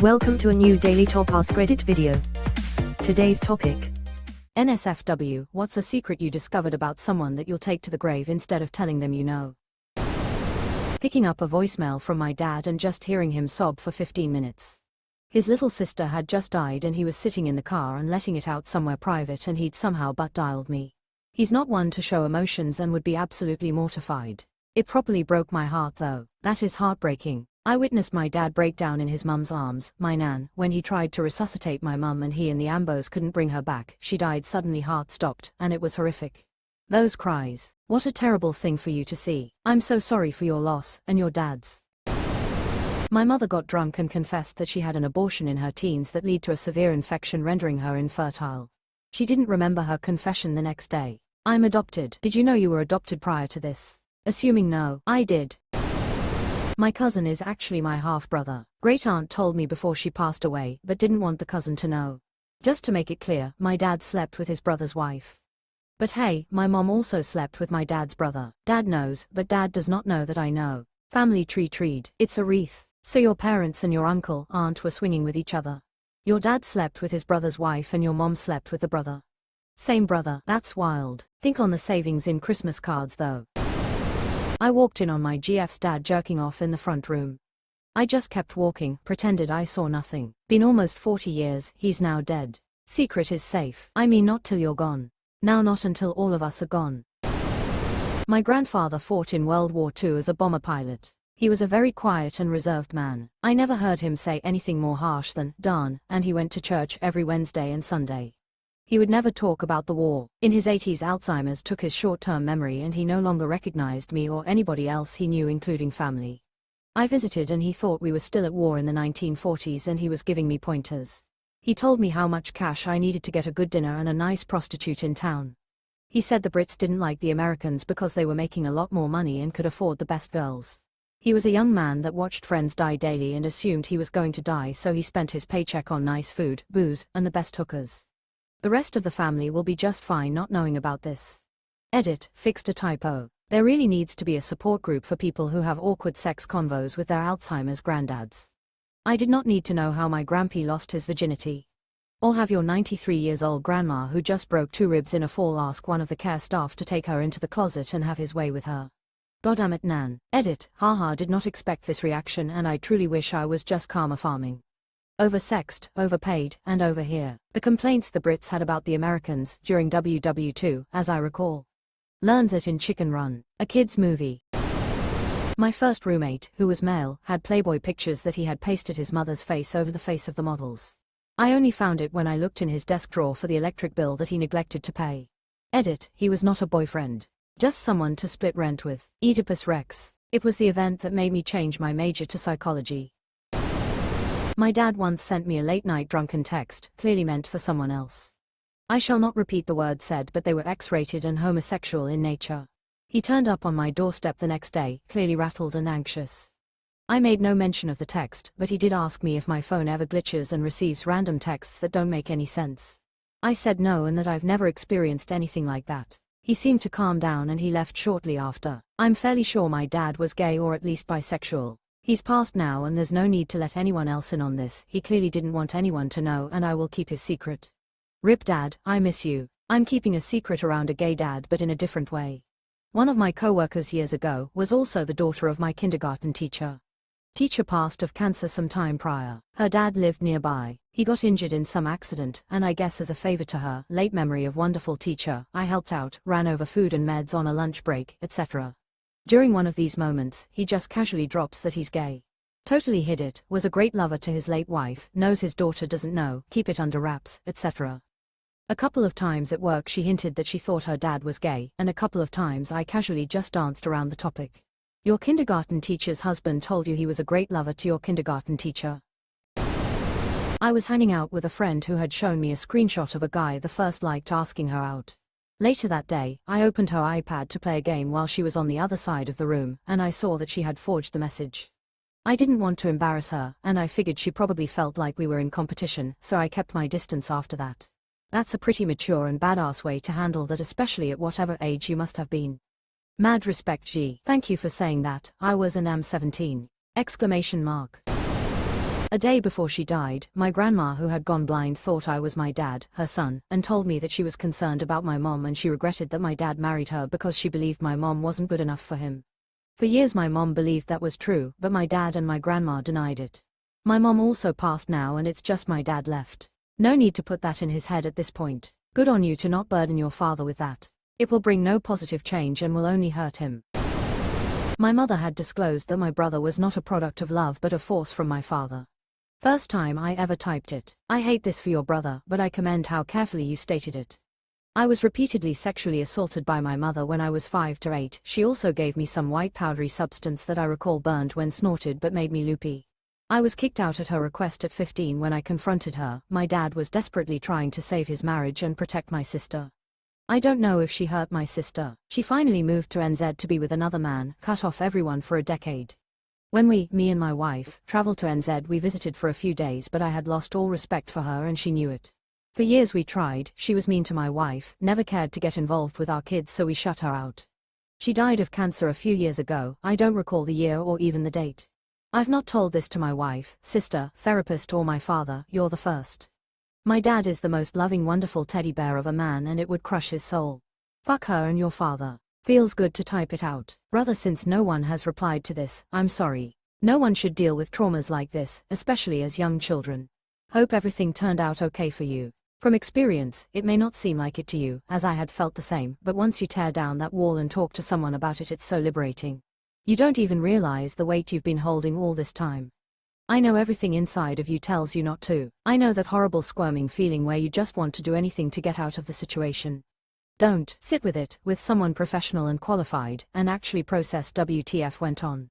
Welcome to a new Daily Top Askreddit video. Today's topic. NSFW, what's a secret you discovered about someone that you'll take to the grave instead of telling them you know? Picking up a voicemail from my dad and just hearing him sob for 15 minutes. His little sister had just died and he was sitting in the car and letting it out somewhere private and he'd somehow butt dialed me. He's not one to show emotions and would be absolutely mortified. It properly broke my heart though. That is heartbreaking. I witnessed my dad break down in his mum's arms, my nan, when he tried to resuscitate my mum and he and the ambos couldn't bring her back. She died suddenly, heart stopped, and it was horrific. Those cries. What a terrible thing for you to see. I'm so sorry for your loss, and your dad's. My mother got drunk and confessed that she had an abortion in her teens that led to a severe infection rendering her infertile. She didn't remember her confession the next day. I'm adopted. Did you know you were adopted prior to this? Assuming no, I did. My cousin is actually my half-brother. Great-aunt told me before she passed away, but didn't want the cousin to know. Just to make it clear, my dad slept with his brother's wife. But hey, my mom also slept with my dad's brother. Dad knows, but dad does not know that I know. Family tree. It's a wreath. So your parents and your uncle, aunt were swinging with each other. Your dad slept with his brother's wife and your mom slept with the brother. Same brother. That's wild. Think on the savings in Christmas cards though. I walked in on my GF's dad jerking off in the front room. I just kept walking, pretended I saw nothing. Been almost 40 years, he's now dead. Secret is safe. I mean not till you're gone. Now not until all of us are gone. My grandfather fought in World War II as a bomber pilot. He was a very quiet and reserved man. I never heard him say anything more harsh than, darn, and he went to church every Wednesday and Sunday. He would never talk about the war. In his 80s, Alzheimer's took his short-term memory and he no longer recognized me or anybody else he knew, including family. I visited and he thought we were still at war in the 1940s and he was giving me pointers. He told me how much cash I needed to get a good dinner and a nice prostitute in town. He said the Brits didn't like the Americans because they were making a lot more money and could afford the best girls. He was a young man that watched friends die daily and assumed he was going to die, so he spent his paycheck on nice food, booze, and the best hookers. The rest of the family will be just fine not knowing about this. Edit, fixed a typo. There really needs to be a support group for people who have awkward sex convos with their Alzheimer's granddads. I did not need to know how my grampy lost his virginity. Or have your 93-years-old grandma who just broke 2 ribs in a fall ask one of the care staff to take her into the closet and have his way with her. Goddammit, Nan. Edit, haha, did not expect this reaction and I truly wish I was just karma farming. Oversexed, overpaid, and over here. The complaints the Brits had about the Americans during WW2, as I recall. Learned that in Chicken Run, a kids' movie. My first roommate, who was male, had Playboy pictures that he had pasted his mother's face over the face of the models. I only found it when I looked in his desk drawer for the electric bill that he neglected to pay. Edit, he was not a boyfriend. Just someone to split rent with. Oedipus Rex. It was the event that made me change my major to psychology. My dad once sent me a late-night drunken text, clearly meant for someone else. I shall not repeat the words said, but they were X-rated and homosexual in nature. He turned up on my doorstep the next day, clearly rattled and anxious. I made no mention of the text, but he did ask me if my phone ever glitches and receives random texts that don't make any sense. I said no and that I've never experienced anything like that. He seemed to calm down and he left shortly after. I'm fairly sure my dad was gay or at least bisexual. He's passed now and there's no need to let anyone else in on this. He clearly didn't want anyone to know and I will keep his secret. Rip Dad, I miss you. I'm keeping a secret around a gay dad but in a different way. One of my co-workers years ago was also the daughter of my kindergarten teacher. Teacher passed of cancer some time prior. Her dad lived nearby. He got injured in some accident and I guess as a favor to her, late memory of wonderful teacher, I helped out, ran over food and meds on a lunch break, etc. During one of these moments, he just casually drops that he's gay. Totally hid it, was a great lover to his late wife, knows his daughter doesn't know, keep it under wraps, etc. A couple of times at work she hinted that she thought her dad was gay, and a couple of times I casually just danced around the topic. Your kindergarten teacher's husband told you he was a great lover to your kindergarten teacher. I was hanging out with a friend who had shown me a screenshot of a guy the first liked asking her out. Later that day, I opened her iPad to play a game while she was on the other side of the room, and I saw that she had forged the message. I didn't want to embarrass her, and I figured she probably felt like we were in competition, so I kept my distance after that. That's a pretty mature and badass way to handle that, especially at whatever age you must have been. Mad respect, G. Thank you for saying that. I was and am 17. Exclamation mark. A day before she died, my grandma, who had gone blind, thought I was my dad, her son, and told me that she was concerned about my mom and she regretted that my dad married her because she believed my mom wasn't good enough for him. For years my mom believed that was true, but my dad and my grandma denied it. My mom also passed now and it's just my dad left. No need to put that in his head at this point. Good on you to not burden your father with that. It will bring no positive change and will only hurt him. My mother had disclosed that my brother was not a product of love but a force from my father. First time I ever typed it. I hate this for your brother, but I commend how carefully you stated it. I was repeatedly sexually assaulted by my mother when I was 5 to 8. She also gave me some white powdery substance that I recall burned when snorted but made me loopy. I was kicked out at her request at 15 when I confronted her. My dad was desperately trying to save his marriage and protect my sister. I don't know if she hurt my sister. She finally moved to NZ to be with another man, cut off everyone for a decade. When me and my wife, traveled to NZ, we visited for a few days, but I had lost all respect for her and she knew it. For years we tried. She was mean to my wife, never cared to get involved with our kids, so we shut her out. She died of cancer a few years ago. I don't recall the year or even the date. I've not told this to my wife, sister, therapist or my father. You're the first. My dad is the most loving, wonderful teddy bear of a man and it would crush his soul. Fuck her and your father. Feels good to type it out. Brother, since no one has replied to this, I'm sorry. No one should deal with traumas like this, especially as young children. Hope everything turned out okay for you. From experience, it may not seem like it to you, as I had felt the same, but once you tear down that wall and talk to someone about it, it's so liberating. You don't even realize the weight you've been holding all this time. I know everything inside of you tells you not to. I know that horrible squirming feeling where you just want to do anything to get out of the situation. Don't sit with it, with someone professional and qualified, and actually process WTF went on.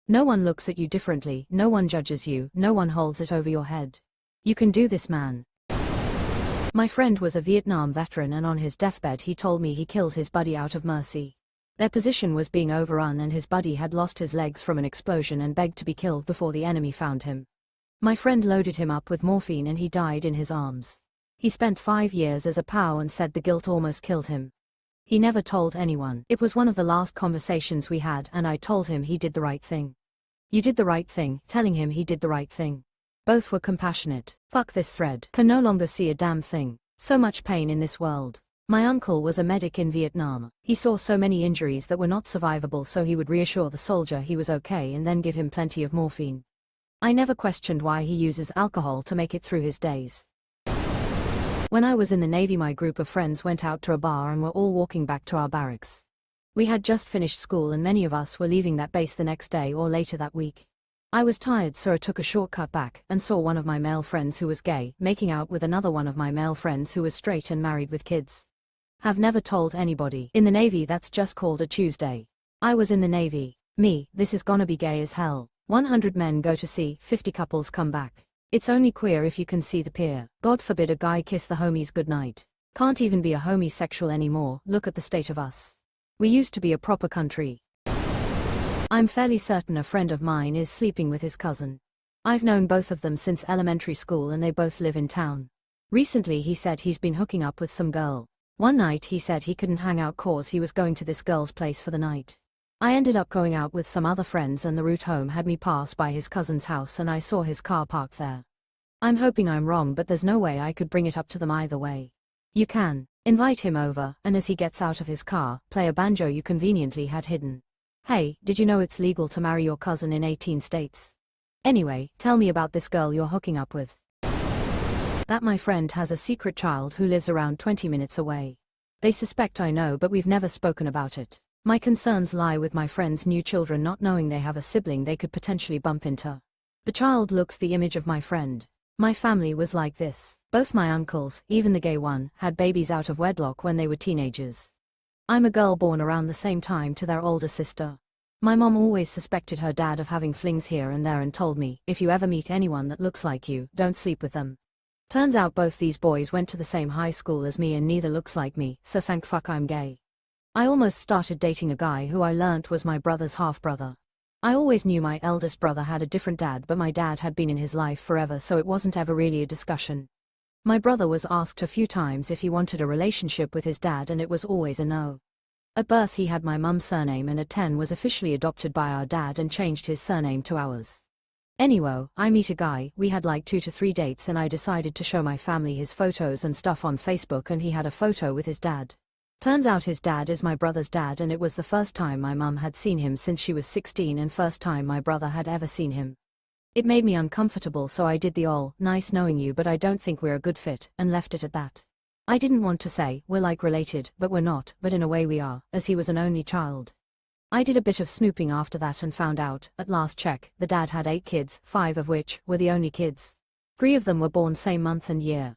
No one looks at you differently, no one judges you, no one holds it over your head. You can do this, man. My friend was a Vietnam veteran and on his deathbed he told me he killed his buddy out of mercy. Their position was being overrun and his buddy had lost his legs from an explosion and begged to be killed before the enemy found him. My friend loaded him up with morphine and he died in his arms. He spent 5 years as a POW and said the guilt almost killed him. He never told anyone. It was one of the last conversations we had and I told him he did the right thing. You did the right thing, telling him he did the right thing. Both were compassionate. Fuck this thread. Can no longer see a damn thing. So much pain in this world. My uncle was a medic in Vietnam. He saw so many injuries that were not survivable, so he would reassure the soldier he was okay and then give him plenty of morphine. I never questioned why he uses alcohol to make it through his days. When I was in the Navy, my group of friends went out to a bar and were all walking back to our barracks. We had just finished school and many of us were leaving that base the next day or later that week. I was tired, so I took a shortcut back and saw one of my male friends who was gay making out with another one of my male friends who was straight and married with kids. Have never told anybody. In the Navy that's just called a Tuesday. I was in the Navy. This is gonna be gay as hell. 100 men go to sea, 50 couples come back. It's only queer if you can see the pier. God forbid a guy kiss the homies goodnight. Can't even be a homosexual anymore, look at the state of us. We used to be a proper country. I'm fairly certain a friend of mine is sleeping with his cousin. I've known both of them since elementary school and they both live in town. Recently he said he's been hooking up with some girl. One night he said he couldn't hang out cause he was going to this girl's place for the night. I ended up going out with some other friends and the route home had me pass by his cousin's house and I saw his car parked there. I'm hoping I'm wrong, but there's no way I could bring it up to them either way. You can invite him over and as he gets out of his car, play a banjo you conveniently had hidden. Hey, did you know it's legal to marry your cousin in 18 states? Anyway, tell me about this girl you're hooking up with. That my friend has a secret child who lives around 20 minutes away. They suspect I know, but we've never spoken about it. My concerns lie with my friend's new children not knowing they have a sibling they could potentially bump into. The child looks the image of my friend. My family was like this. Both my uncles, even the gay one, had babies out of wedlock when they were teenagers. I'm a girl born around the same time to their older sister. My mom always suspected her dad of having flings here and there and told me, if you ever meet anyone that looks like you, don't sleep with them. Turns out both these boys went to the same high school as me and neither looks like me, so thank fuck I'm gay. I almost started dating a guy who I learnt was my brother's half-brother. I always knew my eldest brother had a different dad, but my dad had been in his life forever, so it wasn't ever really a discussion. My brother was asked a few times if he wanted a relationship with his dad and it was always a no. At birth he had my mum's surname and at 10 was officially adopted by our dad and changed his surname to ours. Anyway, I meet a guy, we had like 2 to 3 dates and I decided to show my family his photos and stuff on Facebook and he had a photo with his dad. Turns out his dad is my brother's dad and it was the first time my mum had seen him since she was 16 and first time my brother had ever seen him. It made me uncomfortable so I did the nice knowing you but I don't think we're a good fit, and left it at that. I didn't want to say, we're like related, but we're not, but in a way we are, as he was an only child. I did a bit of snooping after that and found out, at last check, the dad had 8 kids, 5 of which were the only kids. 3 of them were born same month and year.